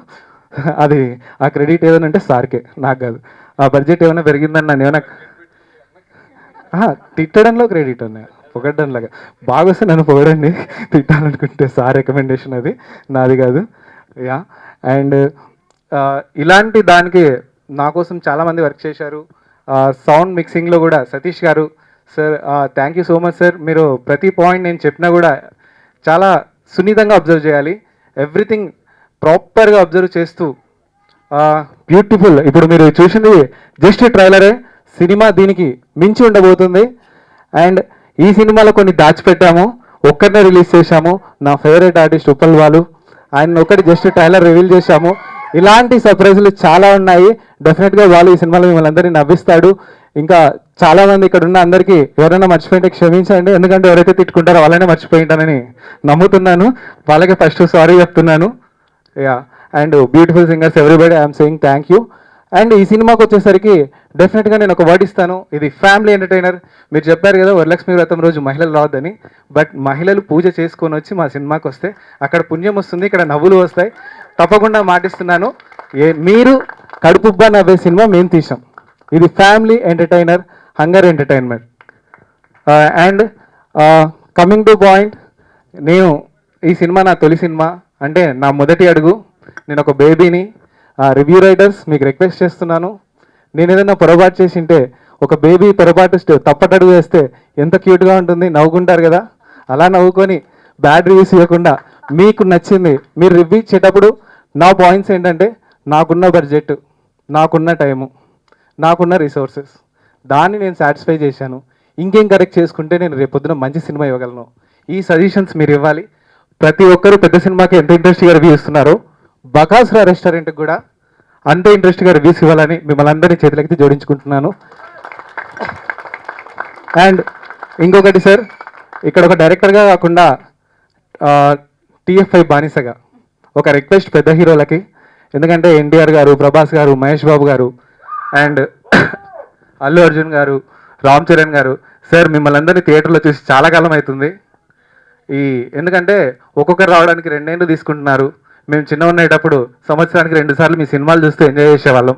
అది ఆ క్రెడిట్ ఏదైనా అంటే సార్కే, నాకు కాదు. ఆ బడ్జెట్ ఏమైనా పెరిగిందని నన్ను ఏమైనా తిట్టడంలో క్రెడిట్ ఉన్నాయి, పొగడ్డంలాగా. బాగా వస్తే నన్ను పొగడండి, తిట్టాలనుకుంటే సార్ రికమెండేషన్, అది నాది కాదు. యా. అండ్ ఇలాంటి దానికి నా కోసం చాలామంది వర్క్ చేశారు. సౌండ్ మిక్సింగ్లో కూడా సతీష్ గారు sir, thank you so much sir. మీరు ప్రతి పాయింట్ నేను చెప్పినా కూడా చాలా సున్నితంగా అబ్జర్వ్ చేయాలి, ఎవ్రీథింగ్ ప్రాపర్గా అబ్జర్వ్ చేస్తూ బ్యూటిఫుల్. ఇప్పుడు మీరు చూసింది జస్ట్ ట్రైలరే, సినిమా దీనికి మించి ఉండబోతుంది. అండ్ ఈ సినిమాలో కొన్ని దాచిపెట్టాము, ఒక్కరినే రిలీజ్ చేశాము. నా ఫేవరెట్ ఆర్టిస్ట్ ఉప్పల్ బాలు, ఆయన ఒకటి జస్ట్ ట్రైలర్ రివీల్ చేశాము. ఇలాంటి సర్ప్రైజులు చాలా ఉన్నాయి. డెఫినెట్గా వాళ్ళు ఈ సినిమాలో మిమ్మల్ని అందరినీ నవ్విస్తాడు. ఇంకా చాలామంది ఇక్కడ ఉన్న అందరికీ ఎవరైనా మర్చిపోయింటే క్షమించండి, ఎందుకంటే ఎవరైతే తిట్టుకుంటారో వాళ్ళనే మర్చిపోయింటానని నమ్ముతున్నాను. వాళ్ళకి ఫస్ట్ సారీ చెప్తున్నాను. Yeah. And beautiful singers everybody, I'm saying thank you. And ఈ సినిమాకి వచ్చేసరికి డెఫినెట్గా నేను ఒక వర్డ్ ఇస్తాను, ఇది ఫ్యామిలీ ఎంటర్టైనర్. మీరు చెప్పారు కదా వరలక్ష్మి వ్రతం రోజు మహిళలు రావద్దని, బట్ మహిళలు పూజ చేసుకొని వచ్చి మా సినిమాకి వస్తే అక్కడ పుణ్యం వస్తుంది, ఇక్కడ నవ్వులు వస్తాయి. తప్పకుండా మాటిస్తున్నాను, మీరు కడుపుబ్బా నవ్వే సినిమా మేము తీసాం. ఇది family entertainer, hunger entertainment. And coming to point, నేను ఈ సినిమా నా తొలి సినిమా, అంటే నా మొదటి అడుగు. నేను ఒక బేబీని. రివ్యూ రైటర్స్ మీకు రిక్వెస్ట్ చేస్తున్నాను, నేను ఏదైనా పొరపాటు చేసి ఉంటే, ఒక బేబీ పొరపాటు తప్పటడుగు వేస్తే ఎంత క్యూట్గా ఉంటుంది, నవ్వుకుంటారు కదా, అలా నవ్వుకొని బ్యాడ్ రివ్యూస్ ఇవ్వకుండా మీకు నచ్చింది మీరు రివ్యూ ఇచ్చేటప్పుడు నా పాయింట్స్ ఏంటంటే, నాకున్న బడ్జెట్, నాకున్న టైము, నాకున్న రిసోర్సెస్, దాన్ని నేను సాటిస్ఫై చేశాను. ఇంకేం కరెక్ట్ చేసుకుంటే నేను రేపొద్దున మంచి సినిమా ఇవ్వగలను. ఈ సజెషన్స్ మీరు ఇవ్వాలి. ప్రతి ఒక్కరు పెద్ద సినిమాకి ఎంత ఇంట్రెస్ట్గా రివ్యూ ఇస్తున్నారో బకాసురా రెస్టారెంట్కి కూడా అంతే ఇంట్రెస్ట్గా రివ్యూస్ ఇవ్వాలని మిమ్మల్ని అందరినీ చేతులెత్తి జోడించుకుంటున్నాను. అండ్ ఇంకొకటి సార్, ఇక్కడ ఒక డైరెక్టర్గా కాకుండా TF5 బానిసగా ఒక రిక్వెస్ట్ పెద్ద హీరోలకి, ఎందుకంటే ఎన్టీఆర్ గారు, ప్రభాస్ గారు, మహేష్ బాబు గారు, అండ్ అల్లు అర్జున్ గారు, రామ్ చరణ్ గారు, సార్ మిమ్మల్ని అందరినీ థియేటర్లో చూసి చాలా కాలం అవుతుంది. ఎందుకంటే ఒక్కొక్కరు రావడానికి 2 ఏళ్ళు తీసుకుంటున్నారు. మేము చిన్న ఉండేటప్పుడు సంవత్సరానికి 2 సార్లు మీ సినిమాలు చూస్తూ ఎంజాయ్ చేసేవాళ్ళం.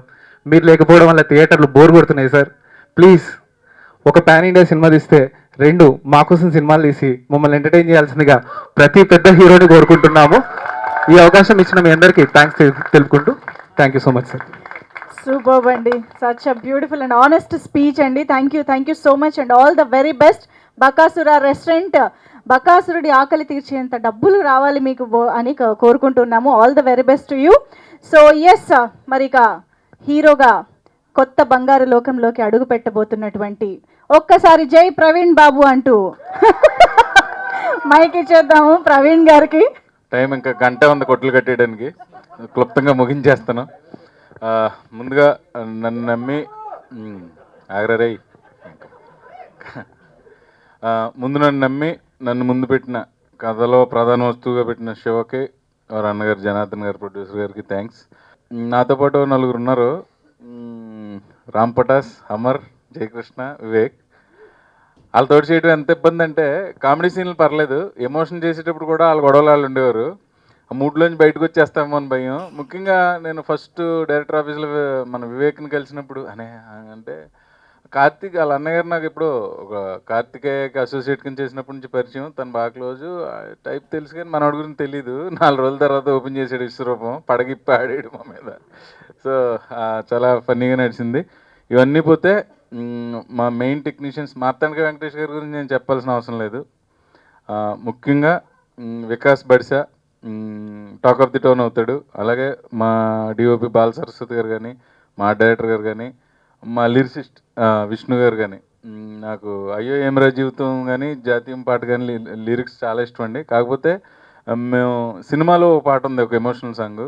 మీరు లేకపోవడం వల్ల థియేటర్లు బోర్ కొడుతున్నాయి సార్. ప్లీజ్ ఒక పాన్ ఇండియా సినిమా తీస్తే 2 మా కోసం సినిమాలు తీసి మమ్మల్ని ఎంటర్టైన్ చేయాల్సిందిగా ప్రతి పెద్ద హీరోని కోరుకుంటున్నాము. ఈ అవకాశం ఇచ్చిన మీ అందరికీ థ్యాంక్స్ తెలుపుకుంటూ thank you so much sir. Super అండి, such a beautiful and honest speech అండి. Thank you so much and all the very best. Bakasura restaurant, బకాసురుడి ఆకలి తీర్చేంత డబ్బులు రావాలి మీకు అని కోరుకుంటున్నాము. All the very best to you. So yes, మరి ఇక హీరోగా కొత్త బంగారు లోకంలోకి అడుగు పెట్టబోతున్నటువంటి, ఒక్కసారి జై ప్రవీణ్ బాబు అంటూ మైక్ ఇచ్చేద్దాము ప్రవీణ్ గారికి. టైం ఇంకా గంట ఉంది కొట్లు కట్టేయడానికి, క్లుప్తంగా ముగించేస్తాను. ముందుగా నన్ను నమ్మి ఆగ్రరై నన్ను ముందు పెట్టిన, కథలో ప్రధాన వస్తువుగా పెట్టిన శివకి, వారి అన్నగారు జనార్దన్ గారు, ప్రొడ్యూసర్ గారికి థ్యాంక్స్. నాతో పాటు 4 ఉన్నారు, రామ్ పటాస్, అమర్, జయకృష్ణ, వివేక్. వాళ్ళతో చేయడం ఎంత ఇబ్బంది అంటే, కామెడీ సీన్లు పర్లేదు, ఎమోషన్ చేసేటప్పుడు కూడా వాళ్ళ గొడవలు వాళ్ళు ఉండేవారు. ఆ మూడ్లోంచి బయటకు వచ్చేస్తామో అని భయం. ముఖ్యంగా నేను ఫస్ట్ డైరెక్టర్ ఆఫీస్లో మన వివేక్ని కలిసినప్పుడు అంటే కార్తీక్ వాళ్ళ అన్నగారు నాకు ఇప్పుడు ఒక కార్తికేయకి అసోసియేట్ కింద చేసినప్పటి నుంచి పరిచయం, తను బాగా క్లోజు టైప్ తెలుసు, కానీ మనోడి గురించి తెలీదు. 4 రోజుల తర్వాత ఓపెన్ చేసాడు విశ్వరూపం, పడగిప్పి ఆడాడు మా మీద. సో చాలా ఫన్నీగా నడిచింది. ఇవన్నీ పోతే మా మెయిన్ టెక్నీషియన్స్ మార్తాండ వెంకటేష్ గారి గురించి నేను చెప్పాల్సిన అవసరం లేదు. ముఖ్యంగా Vikas Badisa talk of the town అవుతాడు. అలాగే మా డిఓపి బాల సరస్వతి గారు కానీ, మా డైరెక్టర్ గారు కానీ, మా లిరిసిస్ట్ విష్ణు గారు కానీ, నాకు అయ్యో ఏమరా జీవితం కానీ, జాతీయం పాట కానీ లిరిక్స్ చాలా ఇష్టం అండి. కాకపోతే మేము సినిమాలో ఒక పాట ఉంది, ఒక ఎమోషనల్ సాంగ్,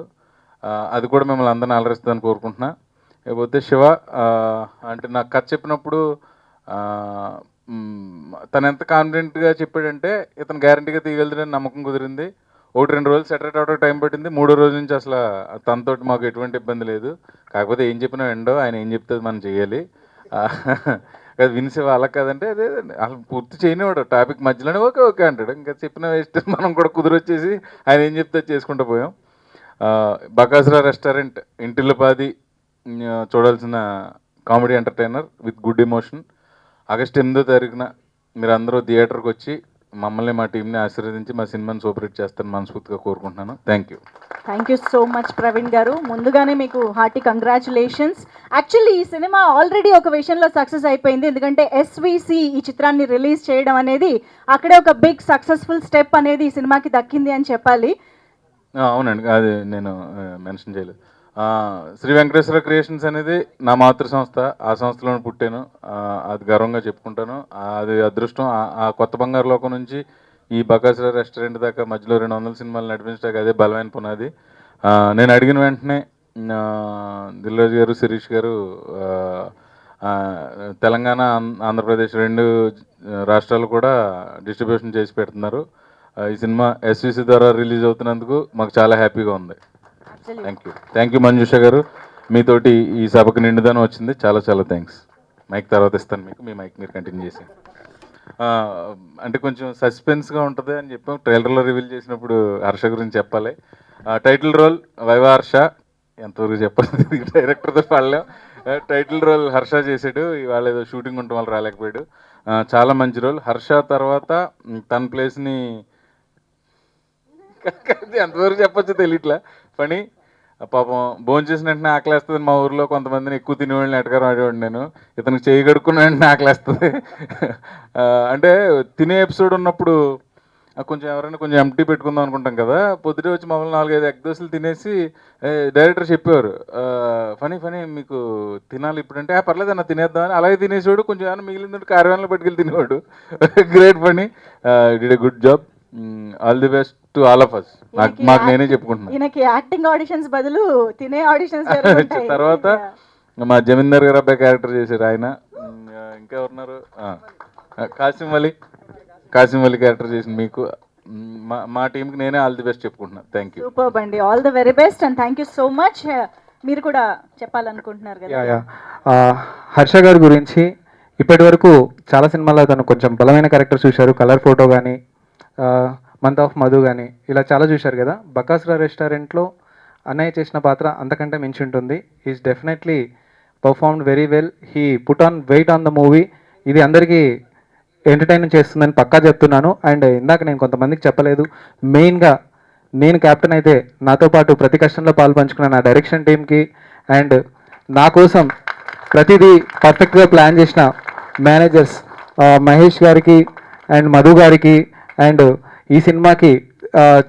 అది కూడా మిమ్మల్ని అందరిని అలరిస్తుందని కోరుకుంటున్నా. లేకపోతే శివ అంటే నాకు కథ చెప్పినప్పుడు తను ఎంత కాన్ఫిడెంట్గా చెప్పాడంటే ఇతను గ్యారంటీగా తీయగలుగుతాడని నమ్మకం కుదిరింది. 1-2 రోజులు సెటరేట్ అవడానికి టైం పట్టింది. 3వ రోజు నుంచి అసలు తనతోటి మాకు ఎటువంటి ఇబ్బంది లేదు. కాకపోతే ఏం చెప్పినా వినడో, ఆయన ఏం చెప్తే మనం చేయాలి. అది వినిసే వాళ్ళకి కదంటే అదే అసలు పూర్తి చేయనివాడు. టాపిక్ మధ్యలోనే ఓకే ఓకే అంటాడు. ఇంకా చెప్పిన వేస్ట్. మనం కూడా కుదిరొచ్చేసి ఆయన ఏం చెప్తే చేసుకుంటూ పోయాం. బకాసురా రెస్టారెంట్ ఇంటిల్లపాది చూడాల్సిన comedy entertainer with good emotion. August 8వ తారీఖున మీరు అందరూ థియేటర్కి వచ్చి మమ్మల్ని మా టీంని ఆశీర్వదించి మా సినిమాని సూపర్ హిట్ చేస్తారని మనస్ఫూర్తిగా కోరుకుంటున్నాను. Thank you. Thank you so much Praveen గారు. ముందుగానే మీకు హార్టీ కంగ్రాచులేషన్స్. యాక్చువల్లీ ఈ సినిమా ఆల్రెడీ ఒక విషయంలో సక్సెస్ అయిపోయింది. ఎందుకంటే ఎస్విసి ఈ చిత్రాన్ని రిలీజ్ చేయడం అనేది అక్కడే ఒక బిగ్ సక్సెస్ఫుల్ స్టెప్ అనేది ఈ సినిమాకి దక్కింది అని చెప్పాలి. అవునండి, అది నేను మెన్షన్ చేయలేదు. శ్రీ వెంకటేశ్వర క్రియేషన్స్ అనేది నా మాతృ సంస్థ. ఆ సంస్థలోనే పుట్టాను. అది గర్వంగా చెప్పుకుంటాను. అది అదృష్టం. ఆ కొత్త బంగారు లోకం నుంచి ఈ బకాసురా రెస్టారెంట్ దాకా మధ్యలో 200 సినిమాలు నడిపించడానికి అదే బలమైన పునాది. నేను అడిగిన వెంటనే దిల్రాజు గారు, శిరీష్ గారు తెలంగాణ, ఆంధ్రప్రదేశ్ 2 రాష్ట్రాలు కూడా డిస్ట్రిబ్యూషన్ చేసి పెడుతున్నారు. ఈ సినిమా ఎస్విసి ద్వారా రిలీజ్ అవుతున్నందుకు మాకు చాలా హ్యాపీగా ఉంది. థ్యాంక్ యూ మంజుష గారు. మీతోటి ఈ సభకు నిండుదనం వచ్చింది. చాలా చాలా థ్యాంక్స్. మైక్ తర్వాత ఇస్తాను మీకు. మీ మైక్ మీరు కంటిన్యూ చేసి. అంటే కొంచెం సస్పెన్స్గా ఉంటుంది అని చెప్పాం. ట్రైలర్లో రివీల్ చేసినప్పుడు హర్ష గురించి చెప్పాలి. Title role Viva Harsha. ఎంతవరకు చెప్పాలి, డైరెక్టర్తో పాడలేం. టైటిల్ రోల్ హర్ష చేసాడు. ఇవాళ ఏదో షూటింగ్ ఉండటం వల్ల రాలేకపోయాడు. చాలా మంచి రోల్. హర్ష తర్వాత తన ప్లేస్ని ఎంతవరకు చెప్పొచ్చో తెలియట్లా. పని పాపం భోజనం చేసిన వెంటనే ఆకలేస్తుంది. మా ఊర్లో కొంతమందిని ఎక్కువ తినేవాళ్ళని ఎటకారం ఆడేవాడు నేను. ఇతనికి చేయి కడుక్కున్న వెంటనే ఆకలేస్తుంది. అంటే తినే ఎపిసోడ్ ఉన్నప్పుడు కొంచెం ఎవరైనా కొంచెం ఎంటీ పెట్టుకుందాం అనుకుంటాం కదా. పొద్దుటే వచ్చి మమ్మల్ని 4-5 ఎగ్ దోశలు తినేసి డైరెక్టర్ చెప్పేవారు, ఫనీ మీకు తినాలి ఇప్పుడంటే పర్లేదు అన్న తినేద్దామని. అలాగే తినేసేవాడు. కొంచెం ఏమైనా మిగిలిందంటే కార్యాలయంలో పట్టుకెళ్ళి తినేవాడు. Great Phani. Did a good job. All the best to all of us. మాకు నేనే చెప్పుకుంటున్నాను. ఈయనకి యాక్టింగ్ ఆడిషన్స్ బదులు తినే ఆడిషన్స్ తర్వాత మా జమీందార్ గారు అబ్బాయి క్యారెక్టర్ చేశారు ఆయన. ఇంకా ఎవరున్నారు, కాసిం అలీ క్యారెక్టర్ చేసిన మీకు. మా టీంకి నేనే ఆల్ ది బెస్ట్ చెప్పుకుంటున్నాను. Thank you. సూపర్ అండి. All the very best and thank you so much. మీరు కూడా చెప్పాలనుకుంటున్నారు కదా. హర్ష గారి గురించి ఇప్పటి వరకు చాలా సినిమాల్లో తను కొంచెం బలమైన క్యారెక్టర్ చూశారు. కలర్ ఫోటో కానీ, మంత్ ఆఫ్ మధు కానీ, ఇలా చాలా చూశారు కదా. బకాసురా రెస్టారెంట్లో అన్నయ్య చేసిన పాత్ర అంతకంటే మించి ఉంటుంది. Is definitely performed very well. He put on weight on the movie. ఇది అందరికీ ఎంటర్టైన్ చేస్తుందని పక్కా చెప్తున్నాను. అండ్ ఇందాక నేను కొంతమందికి చెప్పలేదు, మెయిన్గా నేను కెప్టెన్ అయితే నాతో పాటు ప్రతి కష్టంలో పాలు పంచుకున్న నా డైరెక్షన్ టీమ్కి అండ్ నా కోసం ప్రతిదీ పర్ఫెక్ట్గా ప్లాన్ చేసిన మేనేజర్స్ మహేష్ గారికి అండ్ మధు గారికి అండ్ ఈ సినిమాకి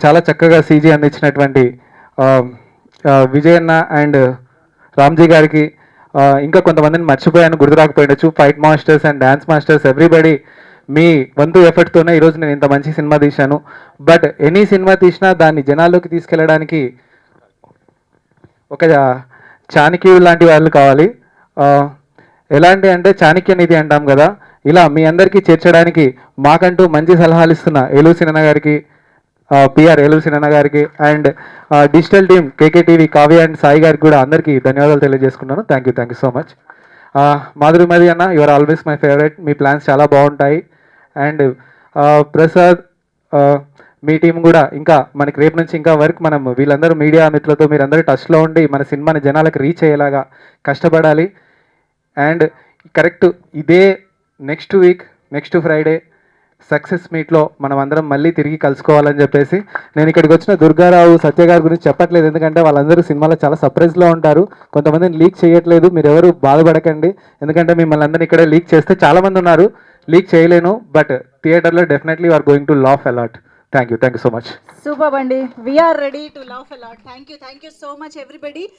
చాలా చక్కగా సీజీ అందించినటువంటి విజయన్న అండ్ రామ్జీ గారికి, ఇంకా కొంతమందిని మర్చిపోయాను, గుర్తు రాకపోయిండొచ్చు, fight masters and dance masters, everybody మీ వంతు ఎఫర్ట్తోనే ఈరోజు నేను ఇంత మంచి సినిమా తీశాను. బట్ ఎనీ సినిమా తీసినా దాన్ని జనాల్లోకి తీసుకెళ్ళడానికి ఒక చాణక్యుడు లాంటి వాళ్ళు కావాలి. ఎలాంటి అంటే చాణక్య నిధి అంటాం కదా, ఇలా మీ అందరికీ చేర్చడానికి మాకంటూ మంచి సలహాలు ఇస్తున్న ఏలూరు సినన్న గారికి, పిఆర్ ఏలూరు సినన్న గారికి and digital team KKTV Kavya and Sai గారికి కూడా అందరికీ ధన్యవాదాలు తెలియజేసుకున్నాను. Thank you so much. Madhuri అన్న, you are always my favourite. మీ ప్లాన్స్ చాలా బాగుంటాయి. అండ్ ప్రసాద్, మీ టీం కూడా ఇంకా మనకి రేపు నుంచి ఇంకా వర్క్, మనం వీళ్ళందరూ మీడియా మిత్రులతో మీరందరూ టచ్లో ఉండి మన సినిమాని జనాలకు రీచ్ అయ్యేలాగా కష్టపడాలి. అండ్ కరెక్ట్ ఇదే next week, next Friday success మీట్లో మనం అందరం మళ్ళీ తిరిగి కలుసుకోవాలని చెప్పేసి నేను ఇక్కడికి వచ్చిన దుర్గారావు, సత్య గారి గురించి చెప్పట్లేదు, ఎందుకంటే వాళ్ళందరూ సినిమాలో చాలా సర్ప్రైజ్లో ఉంటారు. కొంతమందిని లీక్ చేయట్లేదు, మీరు ఎవరు బాధపడకండి, ఎందుకంటే మిమ్మల్ని అందరినీ ఇక్కడే లీక్ చేస్తే చాలామంది ఉన్నారు, లీక్ చేయలేను. బట్ థియేటర్లో definitely are going to laugh a lot. Thank you so much. Super అండి. We are ready to laugh a lot. Thank you so much everybody.